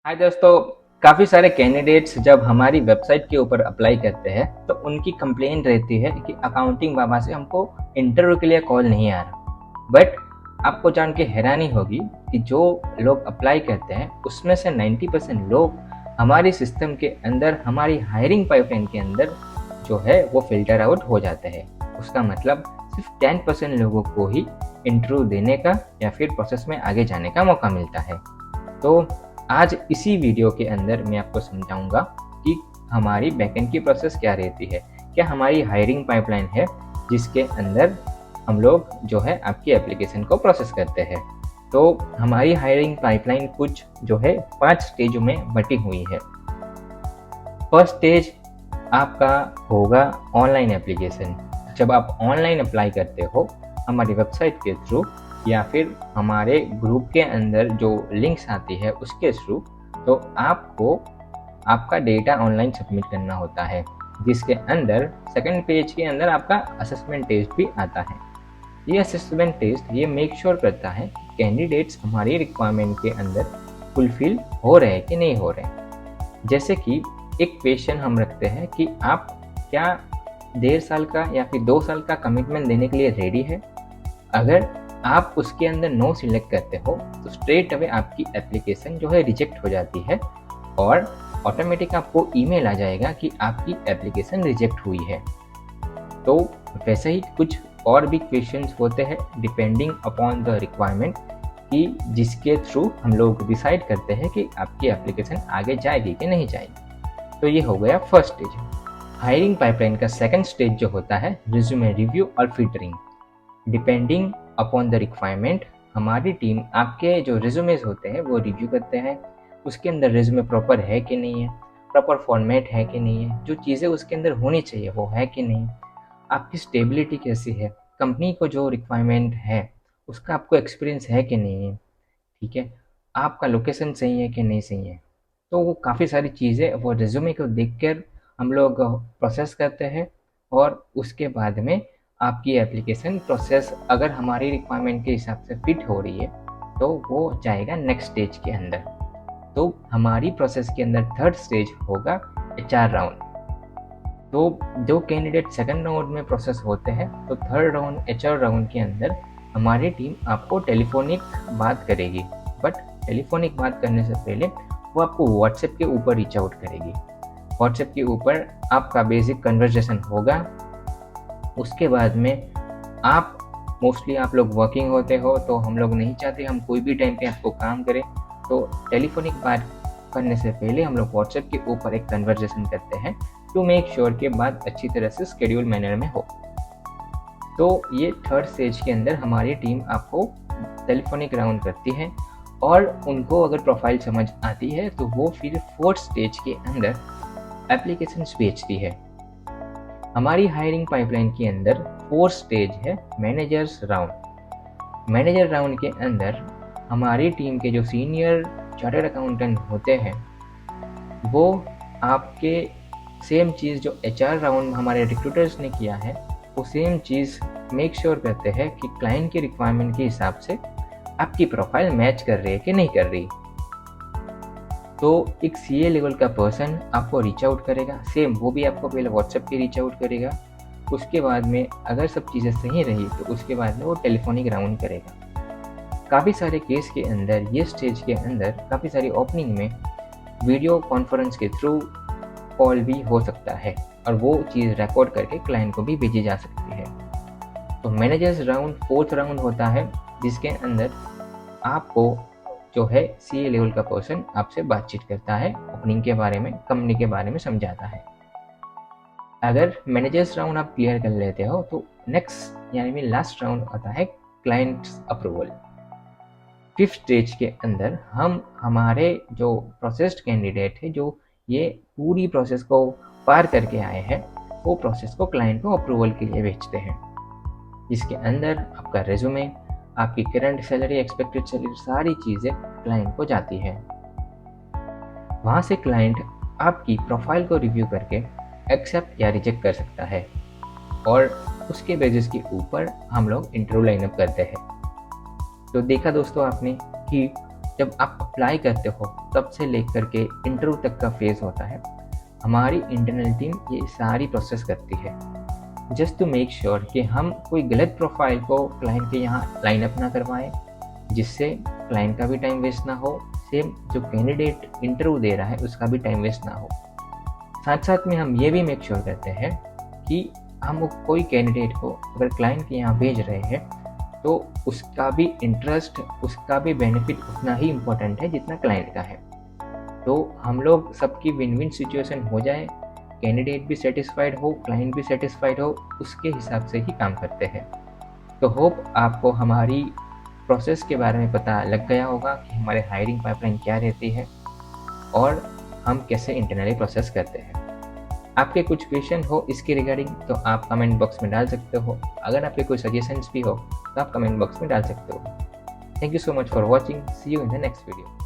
हाय दोस्तों। काफ़ी सारे कैंडिडेट्स जब हमारी वेबसाइट के ऊपर अप्लाई करते हैं तो उनकी कंप्लेन रहती है कि अकाउंटिंग बाबा से हमको इंटरव्यू के लिए कॉल नहीं आ रहा। बट आपको जान के हैरानी होगी कि जो लोग अप्लाई करते हैं उसमें से 90% लोग हमारी सिस्टम के अंदर, हमारी हायरिंग पाइपलाइन के अंदर जो है वो फिल्टर आउट हो जाते हैं। उसका मतलब सिर्फ 10% लोगों को ही इंटरव्यू देने का या फिर प्रोसेस में आगे जाने का मौका मिलता है। तो आज इसी वीडियो के अंदर मैं आपको समझाऊंगा कि हमारी बैकएंड की प्रोसेस क्या रहती है, क्या हमारी हायरिंग पाइपलाइन है जिसके अंदर हम लोग जो है आपकी एप्लीकेशन को प्रोसेस करते हैं। तो हमारी हायरिंग पाइपलाइन कुछ जो है 5 स्टेजों में बटी हुई है। फर्स्ट स्टेज आपका होगा ऑनलाइन एप्लीकेशन। जब आप ऑनलाइन अप्लाई करते हो हमारी वेबसाइट के थ्रू या फिर हमारे ग्रुप के अंदर जो लिंक्स आती है उसके थ्रू, तो आपको आपका डेटा ऑनलाइन सबमिट करना होता है, जिसके अंदर सेकंड पेज के अंदर आपका असेसमेंट टेस्ट भी आता है। ये असेसमेंट टेस्ट ये मेक श्योर करता है कि कैंडिडेट्स हमारी रिक्वायरमेंट के अंदर फुलफिल हो रहे हैं कि नहीं हो रहे। जैसे कि एक क्वेश्चन हम रखते हैं कि आप क्या 1.5 साल का या फिर 2 साल का कमिटमेंट देने के लिए रेडी है। अगर आप उसके अंदर नो सिलेक्ट करते हो तो स्ट्रेट अवे आपकी एप्लीकेशन जो है रिजेक्ट हो जाती है और ऑटोमेटिक आपको ईमेल आ जाएगा कि आपकी एप्लीकेशन रिजेक्ट हुई है। तो वैसे ही कुछ और भी क्वेश्चंस होते हैं डिपेंडिंग अपॉन द रिक्वायरमेंट, कि जिसके थ्रू हम लोग डिसाइड करते हैं कि आपकी एप्लीकेशन आगे जाएगी कि नहीं जाएगी। तो ये हो गया फर्स्ट स्टेज। हायरिंग पाइपलाइन का सेकंड स्टेज जो होता है रिज्यूमे रिव्यू और filtering. Depending upon the requirement हमारी टीम आपके जो रिज्यूमेज होते हैं वो रिव्यू करते हैं। उसके अंदर रिज्यूमे प्रॉपर है कि नहीं है, प्रॉपर फॉर्मेट है कि नहीं है, जो चीज़ें उसके अंदर होनी चाहिए वो है कि नहीं, आपकी स्टेबिलिटी कैसी है, कंपनी को जो रिक्वायरमेंट है उसका आपको एक्सपीरियंस है कि नहीं है, ठीक है, आपका लोकेशन सही है कि नहीं सही है। तो वो काफ़ी सारी चीज़ें वो रिज्यूमे को देखकर हम लोग प्रोसेस करते हैं और उसके बाद में आपकी एप्लीकेशन प्रोसेस अगर हमारी रिक्वायरमेंट के हिसाब से फिट हो रही है तो वो जाएगा नेक्स्ट स्टेज के अंदर। तो हमारी प्रोसेस के अंदर थर्ड स्टेज होगा HR राउंड। तो जो कैंडिडेट सेकंड राउंड में प्रोसेस होते हैं तो थर्ड राउंड HR राउंड के अंदर हमारी टीम आपको टेलीफोनिक बात करेगी। बट टेलीफोनिक बात करने से पहले वो आपको व्हाट्सएप के ऊपर रीच आउट करेगी। व्हाट्सएप के ऊपर आपका बेसिक कन्वर्सेशन होगा। उसके बाद में आप मोस्टली आप लोग वर्किंग होते हो तो हम लोग नहीं चाहते हम कोई भी टाइम पे आपको काम करें, तो टेलीफोनिक बात करने से पहले हम लोग व्हाट्सएप के ऊपर एक कन्वर्सेशन करते हैं टू मेक श्योर कि बात अच्छी तरह से शेड्यूल मैनर में हो। तो ये थर्ड स्टेज के अंदर हमारी टीम आपको टेलीफोनिक राउंड करती है और उनको अगर प्रोफाइल समझ आती है तो वो फिर फोर्थ स्टेज के अंदर एप्लीकेशन भेजती है। हमारी हायरिंग पाइपलाइन के अंदर फोर्थ स्टेज है मैनेजर्स राउंड। मैनेजर राउंड के अंदर हमारी टीम के जो सीनियर चार्टर्ड अकाउंटेंट होते हैं वो आपके सेम चीज़ जो HR राउंड हमारे रिक्रूटर्स ने किया है वो सेम चीज़ मेक श्योर करते हैं कि क्लाइंट की रिक्वायरमेंट के हिसाब से आपकी प्रोफाइल मैच कर रही है कि नहीं कर रही। तो एक CA लेवल का पर्सन आपको रीच आउट करेगा, सेम वो भी आपको पहले व्हाट्सएप पे रीच आउट करेगा। उसके बाद में अगर सब चीज़ें सही रही तो उसके बाद में वो टेलीफोनिक राउंड करेगा। काफ़ी सारे केस के अंदर ये स्टेज के अंदर काफ़ी सारी ओपनिंग में वीडियो कॉन्फ्रेंस के थ्रू कॉल भी हो सकता है और वो चीज़ रिकॉर्ड करके क्लाइंट को भी भेजी जा सकती है। तो मैनेजर्स राउंड फोर्थ राउंड होता है जिसके अंदर आपको जो है CA लेवल का पर्सन आपसे बातचीत करता है, ओपनिंग के बारे में, कंपनी के बारे में समझाता है। अगर मैनेजर्स राउंड आप क्लियर कर लेते हो तो नेक्स्ट यानी कि लास्ट राउंड आता है क्लाइंट्स अप्रूवल। फिफ्थ स्टेज के अंदर हम हमारे जो प्रोसेस्ड कैंडिडेट है जो ये पूरी प्रोसेस को पार करके आए हैं वो प्रोसेस को क्लाइंट को अप्रूवल के लिए भेजते हैं, जिसके अंदर आपका रेज्यूमे, आपकी करंट सैलरी, एक्सपेक्टेड सैलरी, सारी चीज़ें क्लाइंट को जाती है। वहाँ से क्लाइंट आपकी प्रोफाइल को रिव्यू करके एक्सेप्ट या रिजेक्ट कर सकता है और उसके बेसिस के ऊपर हम लोग इंटरव्यू लाइनअप करते हैं। तो देखा दोस्तों आपने कि जब आप अप्लाई करते हो तब से लेकर के इंटरव्यू तक का फेज़ होता है, हमारी इंटरनल टीम ये सारी प्रोसेस करती है, जस्ट टू मेक श्योर कि हम कोई गलत प्रोफाइल को क्लाइंट के यहाँ लाइन अप ना करवाएं, जिससे क्लाइंट का भी टाइम वेस्ट ना हो, सेम जो कैंडिडेट इंटरव्यू दे रहा है उसका भी टाइम वेस्ट ना हो। साथ साथ में हम ये भी मेक श्योर करते हैं कि हम कोई कैंडिडेट को अगर क्लाइंट के यहाँ भेज रहे हैं तो उसका भी इंटरेस्ट, उसका भी बेनिफिट उतना ही इम्पोर्टेंट है जितना क्लाइंट का है। तो हम लोग सबकी विन विन सिचुएशन हो जाए, कैंडिडेट भी सेटिस्फाइड हो, क्लाइंट भी सेटिस्फाइड हो, उसके हिसाब से ही काम करते हैं। तो होप आपको हमारी प्रोसेस के बारे में पता लग गया होगा कि हमारे हायरिंग पाइपलाइन क्या रहती है और हम कैसे इंटरनली प्रोसेस करते हैं। आपके कुछ क्वेश्चन हो इसके रिगार्डिंग तो आप कमेंट बॉक्स में डाल सकते हो। अगर आपके कोई सजेशंस भी हो तो आप कमेंट बॉक्स में डाल सकते हो। Thank you so much for watching. See you in the next video.